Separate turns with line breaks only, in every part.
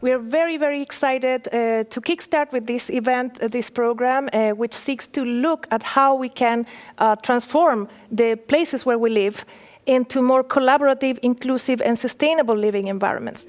We are very, very excited to kickstart with this event, this program, which seeks to look at how we can transform the places where we live into more collaborative, inclusive, and sustainable living environments.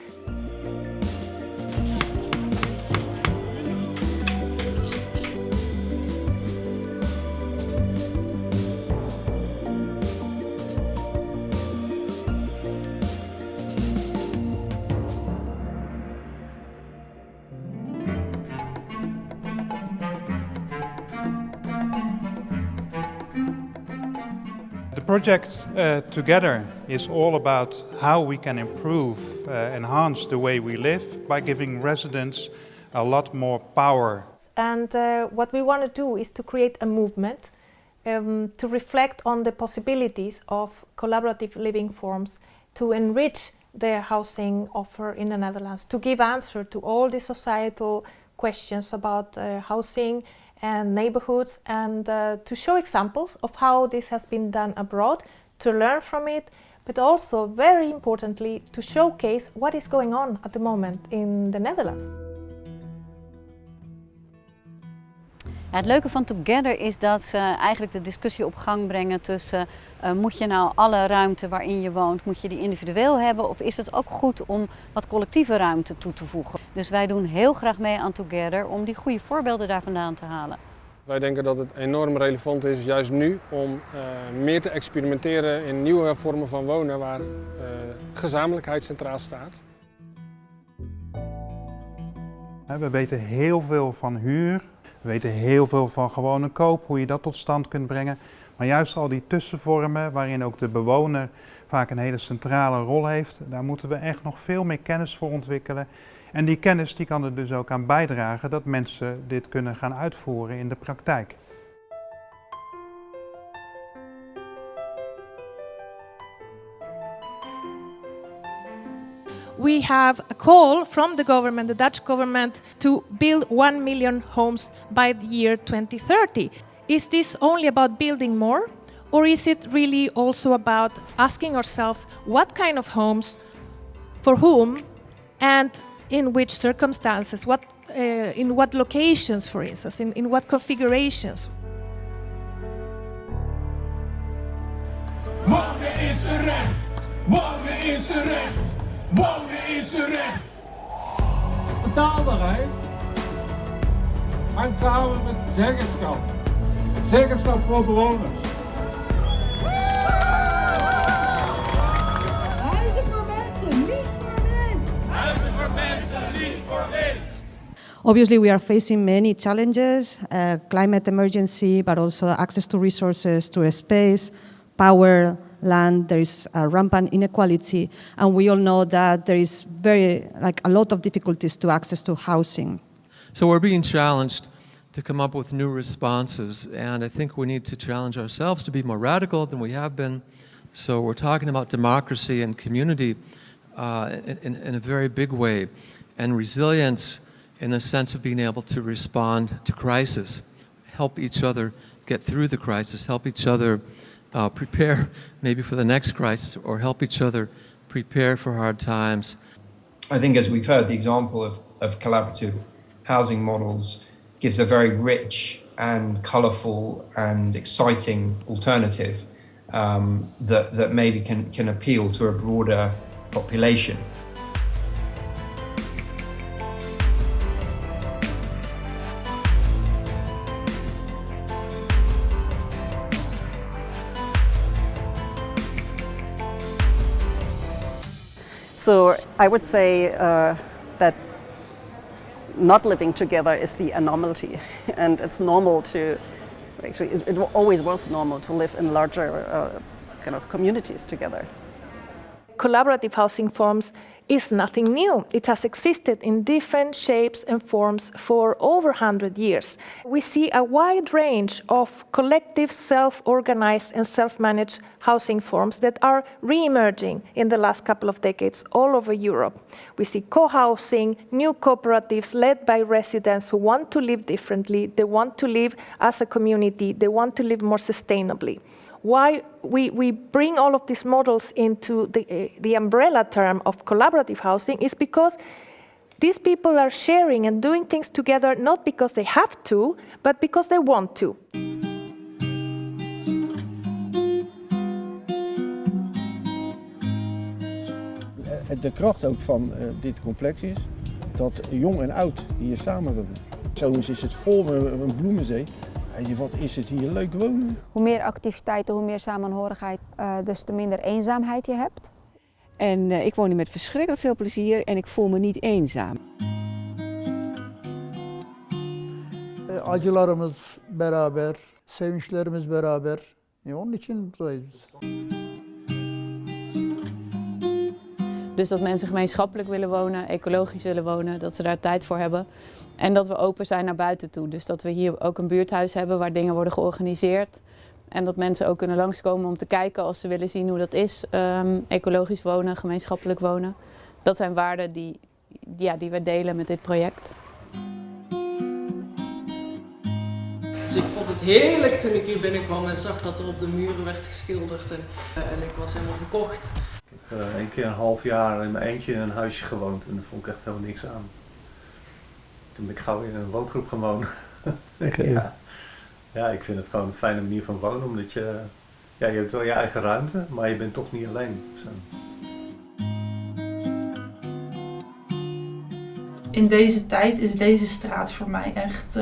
The project together is all about how we can improve, enhance the way we live by giving residents a lot more power.
And what we want to do is to create a movement to reflect on the possibilities of collaborative living forms to enrich the housing offer in the Netherlands, to give answer to all the societal questions about housing and neighborhoods, and to show examples of how this has been done abroad, to learn from it, but also, very importantly, to showcase what is going on at the moment in the Netherlands.
Het leuke van Together is dat ze eigenlijk de discussie op gang brengen tussen moet je nou alle ruimte waarin je woont, moet je die individueel hebben, of is het ook goed om wat collectieve ruimte toe te voegen. Dus wij doen heel graag mee aan Together om die goede voorbeelden daar vandaan te halen.
Wij denken dat het enorm relevant is, juist nu, om meer te experimenteren in nieuwe vormen van wonen waar gezamenlijkheid centraal staat.
We weten heel veel van huur. We weten heel veel van gewone koop, hoe je dat tot stand kunt brengen. Maar juist al die tussenvormen, waarin ook de bewoner vaak een hele centrale rol heeft, daar moeten we echt nog veel meer kennis voor ontwikkelen. En die kennis die kan er dus ook aan bijdragen dat mensen dit kunnen gaan uitvoeren in de praktijk.
We have a call from the government, the Dutch government, to build 1 million homes by the year 2030. Is this only about building more, or is it really also about asking ourselves what kind of homes, for whom, and in which circumstances, in what locations, for instance, in what configurations?
Wonen is een recht! Wonen is een recht! Wonen is een recht! Betaalbaarheid hangt samen met zeggenschap. Zeggenschap voor bewoners.
Huizen voor mensen, niet voor winst!
Huizen voor mensen, niet voor winst!
Obviously, we are facing many challenges, climate emergency, but also access to resources, to space, power, land. There is rampant inequality, and we all know that there is a lot of difficulties to access to housing.
So we're being challenged to come up with new responses, and I think we need to challenge ourselves to be more radical than we have been. So we're talking about democracy and community in a very big way, and resilience in the sense of being able to respond to crisis, help each other get through the crisis, help each other prepare maybe for the next crisis, or help each other prepare for hard times.
I think, as we've heard, the example of collaborative housing models gives a very rich and colourful and exciting alternative that maybe can appeal to a broader population.
So I would say that not living together is the anomaly, and it's normal to, actually it always was normal to live in larger kind of communities together.
Collaborative housing forms is nothing new. It has existed in different shapes and forms for over 100 years. We see a wide range of collective, self-organized and self-managed housing forms that are re-emerging in the last couple of decades all over Europe. We see co-housing, new cooperatives led by residents who want to live differently, they want to live as a community, they want to live more sustainably. Why we bring all of these models into the umbrella term of collaborative housing is because These people are sharing and doing things together not because they have to, but because they want to.
De kracht ook van dit complex is dat jong en oud hier samenwonen. Zo is het vol met een bloemenzee. Wat is het hier leuk wonen.
Hoe meer activiteiten, hoe meer samenhorigheid, des te minder eenzaamheid je hebt.
En ik woon hier met verschrikkelijk veel plezier en ik voel me niet eenzaam.
Acılarımız beraber, sevinçlerimiz beraber. Onun için buradayız.
Dus dat mensen gemeenschappelijk willen wonen, ecologisch willen wonen, dat ze daar tijd voor hebben. En dat we open zijn naar buiten toe. Dus dat we hier ook een buurthuis hebben waar dingen worden georganiseerd. En dat mensen ook kunnen langskomen om te kijken als ze willen zien hoe dat is. Ecologisch wonen, gemeenschappelijk wonen. Dat zijn waarden die we delen met dit project.
Dus ik vond het heerlijk toen ik hier binnenkwam en zag dat er op de muren werd geschilderd. En ik was helemaal verkocht.
Ik heb 1 keer een half jaar in mijn eentje in een huisje gewoond en daar vond ik echt helemaal niks aan. Toen ben ik gauw in een woongroep gaan wonen. Ja, ik vind het gewoon een fijne manier van wonen, omdat je hebt wel je eigen ruimte, maar je bent toch niet alleen. Zo.
In deze tijd is deze straat voor mij echt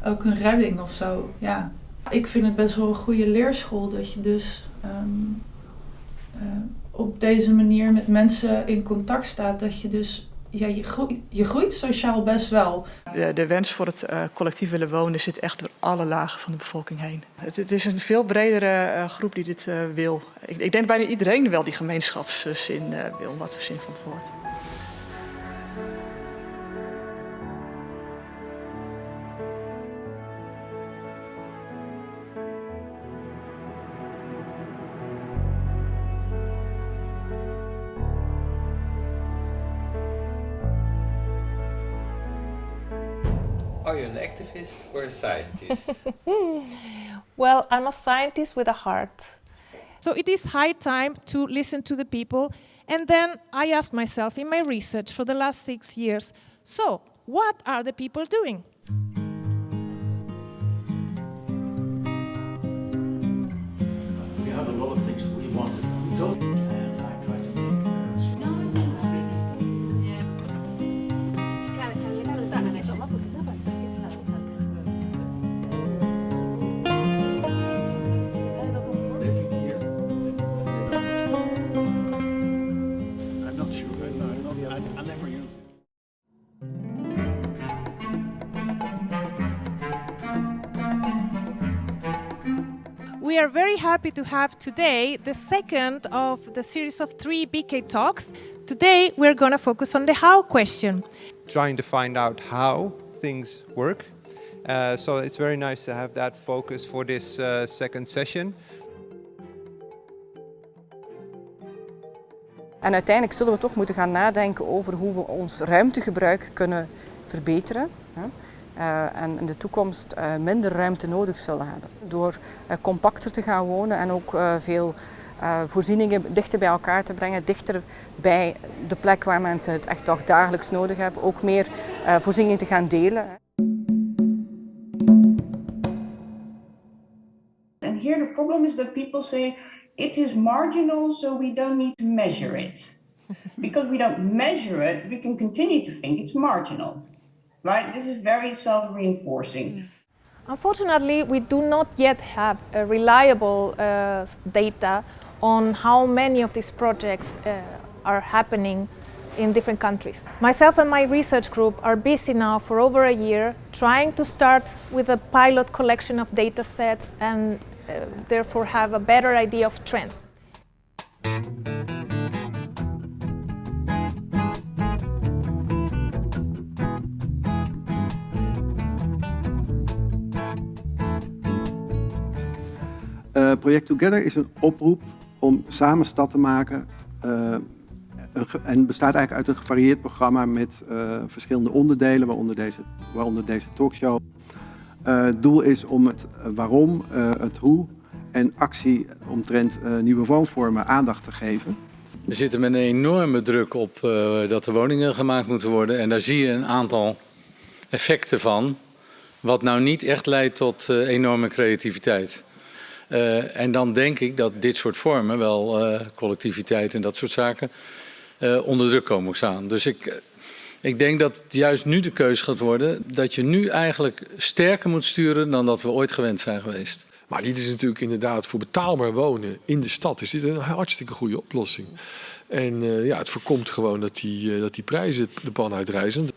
ook een redding of zo. Ja. Ik vind het best wel een goede leerschool dat je dus op deze manier met mensen in contact staat, dat je dus je groeit sociaal best wel.
De wens voor het collectief willen wonen zit echt door alle lagen van de bevolking heen. Het is een veel bredere groep die dit wil. Ik denk bijna iedereen wel die gemeenschapszin wil, wat voor zin van het woord.
Are you an activist or a scientist?
Well, I'm a scientist with a heart. So it is high time to listen to the people. And then I asked myself in my research for the last 6 years, so what are the people doing?
We have a lot of things we wanted. We told and I tried to make I'm not sure. I never used it.
We are very happy to have today the second of the series of 3 BK talks. Today we're going to focus on the how question.
Trying to find out how things work. So it's very nice to have that focus for this second session.
En uiteindelijk zullen we toch moeten gaan nadenken over hoe we ons ruimtegebruik kunnen verbeteren. En in de toekomst minder ruimte nodig zullen hebben. Door compacter te gaan wonen en ook veel voorzieningen dichter bij elkaar te brengen, dichter bij de plek waar mensen het echt toch dagelijks nodig hebben. Ook meer voorzieningen te gaan delen.
And here the problem is that people say it is marginal, so we don't need to measure it. Because we don't measure it, we can continue to think it's marginal. Right? This is very self-reinforcing.
Unfortunately, we do not yet have reliable data on how many of these projects are happening in different countries. Myself and my research group are busy now for over a year trying to start with a pilot collection of data sets and therefore have a better idea of trends.
Project Together is een oproep om samen stad te maken en bestaat eigenlijk uit een gevarieerd programma met verschillende onderdelen, waaronder deze talkshow. Het doel is om het waarom, het hoe en actie omtrent nieuwe woonvormen aandacht te geven.
We zitten met een enorme druk op dat er woningen gemaakt moeten worden. En daar zie je een aantal effecten van. Wat nou niet echt leidt tot enorme creativiteit. En dan denk ik dat dit soort vormen, wel collectiviteit en dat soort zaken, onder druk komen staan. Dus ik denk dat het juist nu de keus gaat worden dat je nu eigenlijk sterker moet sturen dan dat we ooit gewend zijn geweest.
Maar dit is natuurlijk inderdaad voor betaalbaar wonen in de stad is dit een hartstikke goede oplossing. En het voorkomt gewoon dat die prijzen de pan uitreizen.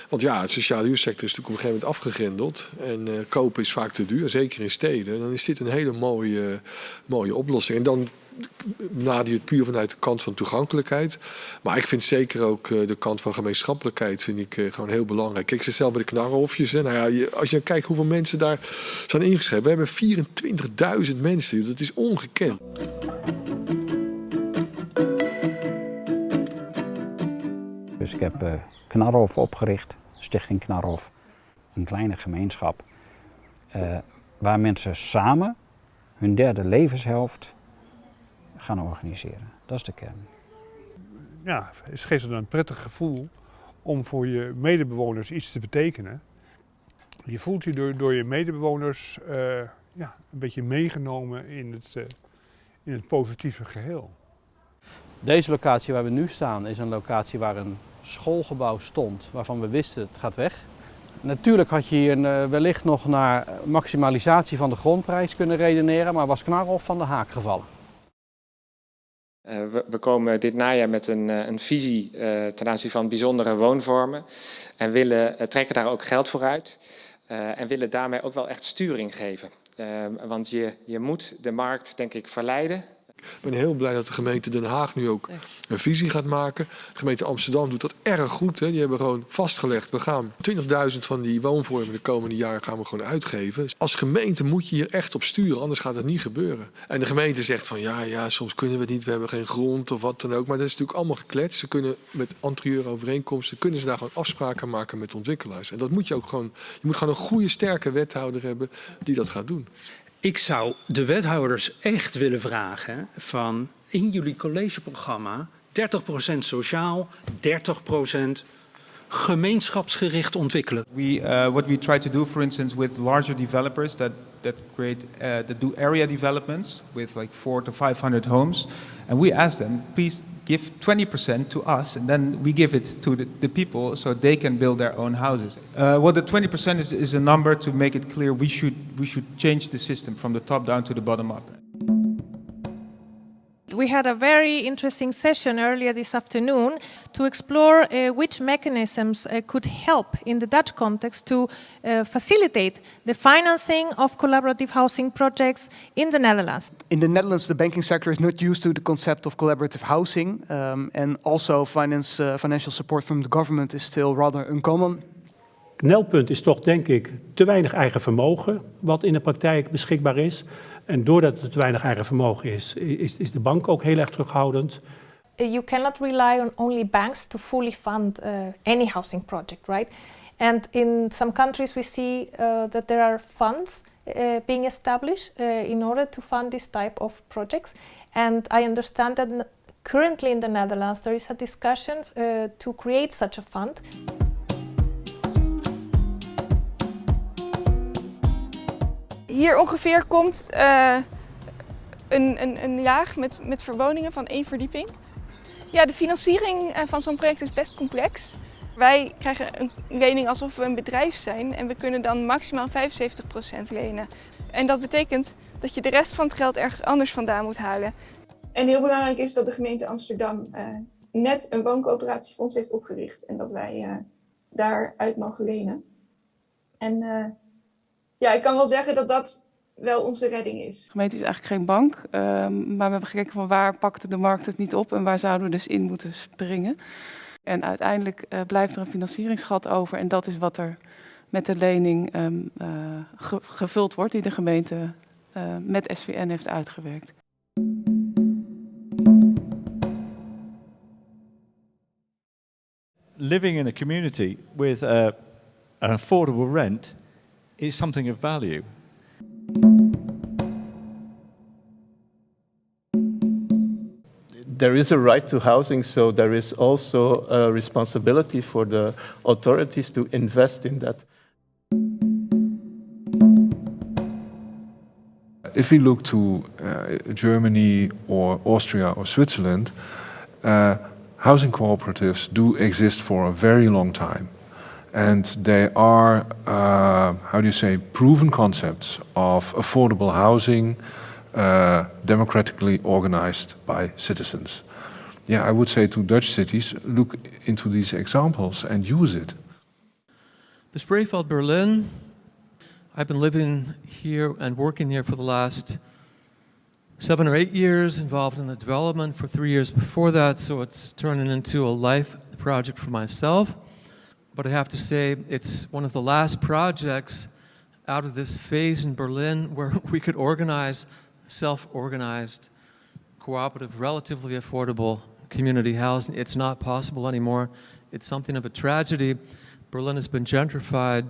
Want ja, het sociale huursector is natuurlijk op een gegeven moment afgegrendeld. En kopen is vaak te duur, zeker in steden. En dan is dit een hele mooie oplossing. En dan nader je het puur vanuit de kant van toegankelijkheid. Maar ik vind zeker ook de kant van gemeenschappelijkheid vind ik gewoon heel belangrijk. Kijk, ik zit zelf bij de knarrenhofjes. Hè. Nou ja, als je kijkt hoeveel mensen daar zijn ingeschreven. We hebben 24.000 mensen. Dat is ongekend.
Dus ik heb Knarhof opgericht, Stichting Knarhof. Een kleine gemeenschap waar mensen samen hun derde levenshelft gaan organiseren. Dat is de kern.
Ja, het geeft dan een prettig gevoel om voor je medebewoners iets te betekenen. Je voelt je door je medebewoners een beetje meegenomen in het positieve geheel.
Deze locatie waar we nu staan is een locatie waar een schoolgebouw stond waarvan we wisten het gaat weg. Natuurlijk had je hier wellicht nog naar maximalisatie van de grondprijs kunnen redeneren, maar was Knarhof van de haak gevallen.
We komen dit najaar met een visie ten aanzien van bijzondere woonvormen en trekken daar ook geld voor uit en willen daarmee ook wel echt sturing geven. Want je moet de markt, denk ik, verleiden.
Ik ben heel blij dat de gemeente Den Haag nu ook een visie gaat maken. De gemeente Amsterdam doet dat erg goed. Hè. Die hebben gewoon vastgelegd, we gaan 20.000 van die woonvormen de komende jaren gaan we gewoon uitgeven. Als gemeente moet je hier echt op sturen, anders gaat het niet gebeuren. En de gemeente zegt van ja, soms kunnen we het niet, we hebben geen grond of wat dan ook. Maar dat is natuurlijk allemaal gekletst. Ze kunnen met interieurovereenkomsten, kunnen ze daar gewoon afspraken maken met ontwikkelaars. En dat moet je ook gewoon, je moet gewoon een goede, sterke wethouder hebben die dat gaat doen.
Ik zou de wethouders echt willen vragen van in jullie collegeprogramma 30% sociaal, 30% gemeenschapsgericht ontwikkelen.
What we try to do, for instance, with larger developers that do area developments with like 400 to 500 homes, and we ask them, please give 20% to us, and then we give it to the people so they can build their own houses. Well, the 20% is a number to make it clear we should change the system from the top down to the bottom up.
We had a very interesting session earlier this afternoon to explore which mechanisms could help in the Dutch context to facilitate the financing of collaborative housing projects in the Netherlands.
In the Netherlands, the banking sector is not used to the concept of collaborative housing, and also financial support from the government is still rather uncommon.
Knelpunt is toch, denk ik, te weinig eigen vermogen wat in de praktijk beschikbaar is. En doordat er te weinig eigen vermogen is de bank ook heel erg terughoudend.
You cannot rely on only banks to fully fund any housing project, right? And in some countries we see that there are funds being established in order to fund this type of projects. And I understand that currently in the Netherlands there is a discussion to create such a fund.
Hier ongeveer komt een laag met verwoningen van 1 verdieping. Ja, de financiering van zo'n project is best complex. Wij krijgen een lening alsof we een bedrijf zijn en we kunnen dan maximaal 75% lenen. En dat betekent dat je de rest van het geld ergens anders vandaan moet halen.
En heel belangrijk is dat de gemeente Amsterdam net een wooncoöperatiefonds heeft opgericht en dat wij daaruit mogen lenen. En ja, ik kan wel zeggen dat dat wel onze redding is.
De gemeente is eigenlijk geen bank, maar we hebben gekeken van waar pakte de markt het niet op en waar zouden we dus in moeten springen. En uiteindelijk blijft er een financieringsgat over en dat is wat er met de lening gevuld wordt die de gemeente met SVN heeft uitgewerkt.
Living in a community with an affordable rent is something of value.
there is a right to housing, so there is also a responsibility for the authorities to invest in that.
If we look to Germany or Austria or Switzerland, housing cooperatives do exist for a very long time. And they are, proven concepts of affordable housing, democratically organized by citizens. Yeah, I would say to Dutch cities, look into these examples and use it.
The Spreeveld Berlin, I've been living here and working here for the last 7 or 8 years, involved in the development for 3 years before that, so it's turning into a life project for myself. But I have to say, it's one of the last projects out of this phase in Berlin where we could organize self-organized, cooperative, relatively affordable community housing. It's not possible anymore. It's something of a tragedy. Berlin has been gentrified.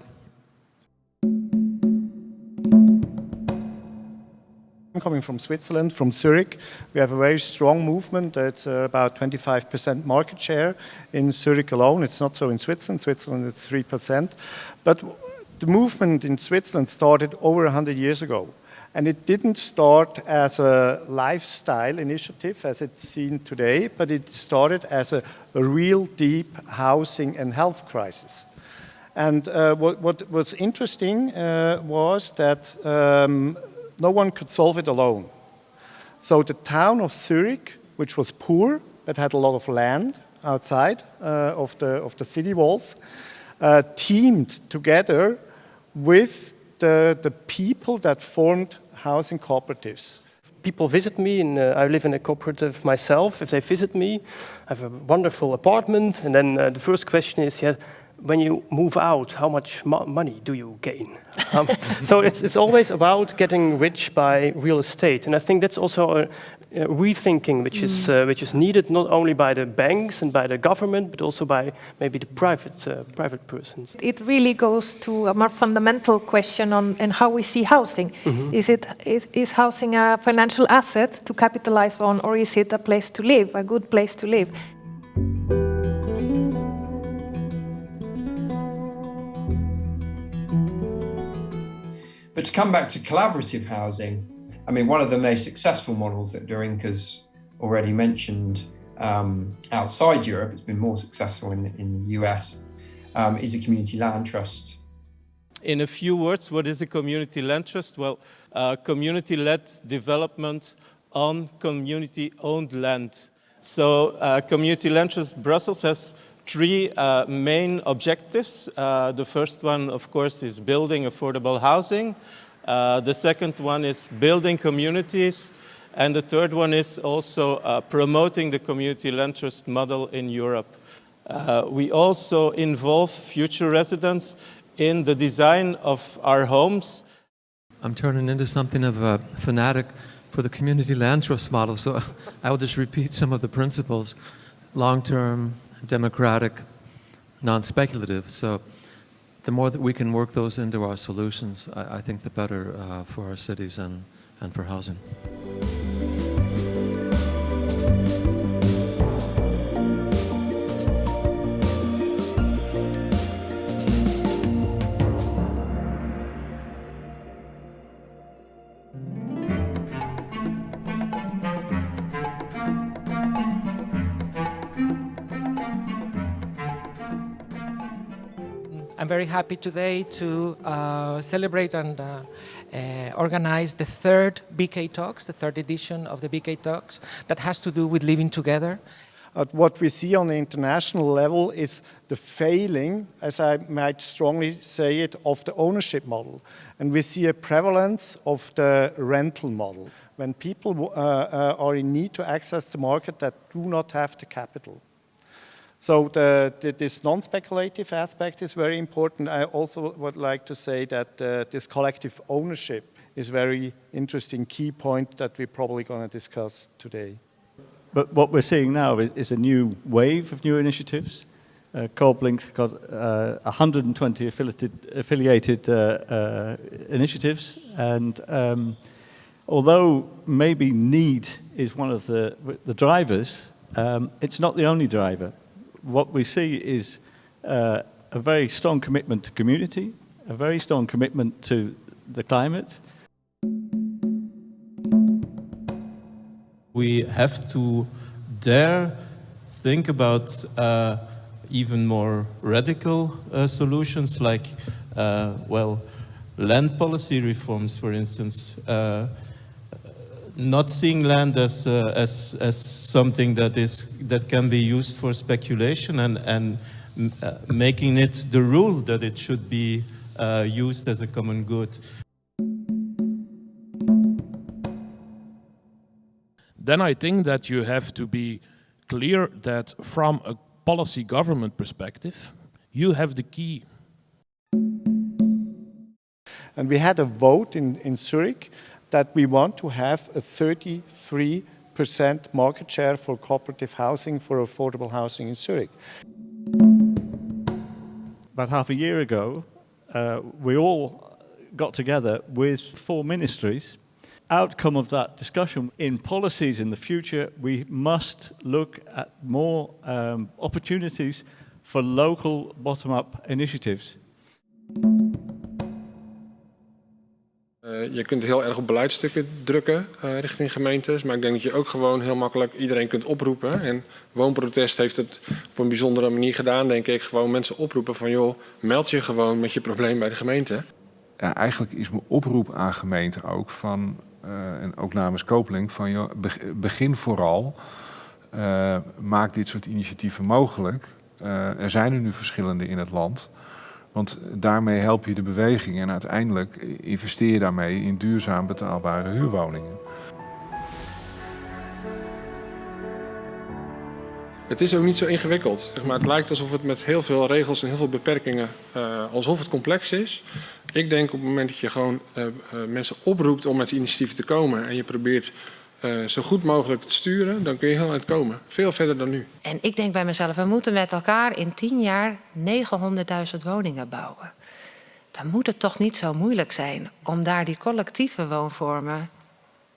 I'm coming from Switzerland, from Zurich. We have a very strong movement. It's about 25% market share in Zurich alone. It's not so in Switzerland. Switzerland is 3%. But the movement in Switzerland started over 100 years ago. And it didn't start as a lifestyle initiative as it's seen today, but it started as a real deep housing and health crisis. And what was interesting was that no one could solve it alone. So the town of Zurich, which was poor, but had a lot of land outside of the city walls, teamed together with the people that formed housing cooperatives.
People visit me, and I live in a cooperative myself. If they visit me, I have a wonderful apartment, and then the first question is, when you move out, how much money do you gain? So it's always about getting rich by real estate, and I think that's also a rethinking which is needed not only by the banks and by the government, but also by maybe the private persons.
It really goes to a more fundamental question on how we see housing. Mm-hmm. Is housing a financial asset to capitalize on, or is it a place to live, a good place to live?
But to come back to collaborative housing, I mean, one of the most successful models that Darinka's already mentioned outside Europe, it's been more successful in the US, is a community land trust.
In a few words, what is a community land trust? Well, community-led development on community-owned land. So Community Land Trust Brussels has 3 main objectives. The first one, of course, is building affordable housing. The second one is building communities. And the third one is also promoting the community land trust model in Europe. We also involve future residents in the design of our homes.
I'm turning into something of a fanatic for the community land trust model, so I will just repeat some of the principles. Long-term, democratic, non-speculative. So the more that we can work those into our solutions, I think the better for our cities and for housing.
I'm very happy today to celebrate and organize the 3rd BK Talks, the 3rd edition of the BK Talks, that has to do with living together.
What we see on the international level is the failing, as I might strongly say it, of the ownership model. And we see a prevalence of the rental model, when people are in need to access the market that do not have the capital. So this non-speculative aspect is very important. I also would like to say that this collective ownership is a very interesting key point that we're probably going to discuss today.
But what we're seeing now is a new wave of new initiatives. CoopLink's got 120 affiliated initiatives, and although maybe need is one of the drivers, it's not the only driver. What we see is a very strong commitment to community, a very strong commitment to the climate.
We have to dare think about even more radical solutions, like, land policy reforms, for instance. Not seeing land as something that can be used for speculation, and making it the rule that it should be used as a common good.
Then I think that you have to be clear that from a policy government perspective, you have the key.
And we had a vote in Zurich that we want to have a 33% market share for cooperative housing, for affordable housing in Zurich.
About half a year ago, we all got together with 4 ministries. Outcome of that discussion, in policies in the future, we must look at more opportunities for local bottom-up initiatives.
Je kunt heel erg op beleidstukken drukken richting gemeentes. Maar ik denk dat je ook gewoon heel makkelijk iedereen kunt oproepen. En Woonprotest heeft het op een bijzondere manier gedaan, denk ik. Gewoon mensen oproepen van, joh, meld je gewoon met je probleem bij de gemeente.
Ja, eigenlijk is mijn oproep aan gemeenten ook van, en ook namens Copeling, van joh, begin vooral. Maak dit soort initiatieven mogelijk. Er zijn er nu verschillende in het land. Want daarmee help je de beweging en uiteindelijk investeer je daarmee in duurzaam betaalbare huurwoningen.
Het is ook niet zo ingewikkeld. Zeg maar, het lijkt alsof het met heel veel regels en heel veel beperkingen, alsof het complex is. Ik denk op het moment dat je gewoon mensen oproept om met initiatieven te komen en je probeert zo goed mogelijk te sturen, dan kun je heel eind komen. Veel verder dan nu.
En ik denk bij mezelf, we moeten met elkaar in 10 jaar 900.000 woningen bouwen. Dan moet het toch niet zo moeilijk zijn om daar die collectieve woonvormen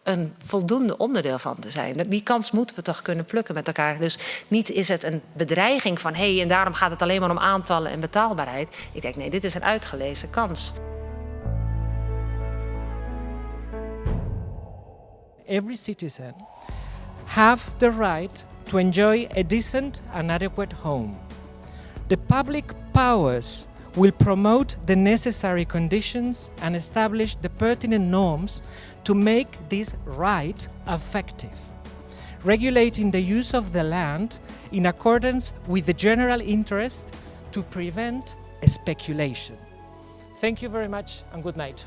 een voldoende onderdeel van te zijn. Die kans moeten we toch kunnen plukken met elkaar. Dus niet is het een bedreiging van, en daarom gaat het alleen maar om aantallen en betaalbaarheid. Ik denk, nee, dit is een uitgelezen kans.
Every citizen have the right to enjoy a decent and adequate home. The public powers will promote the necessary conditions and establish the pertinent norms to make this right effective, regulating the use of the land in accordance with the general interest to prevent speculation. Thank you very much and good night.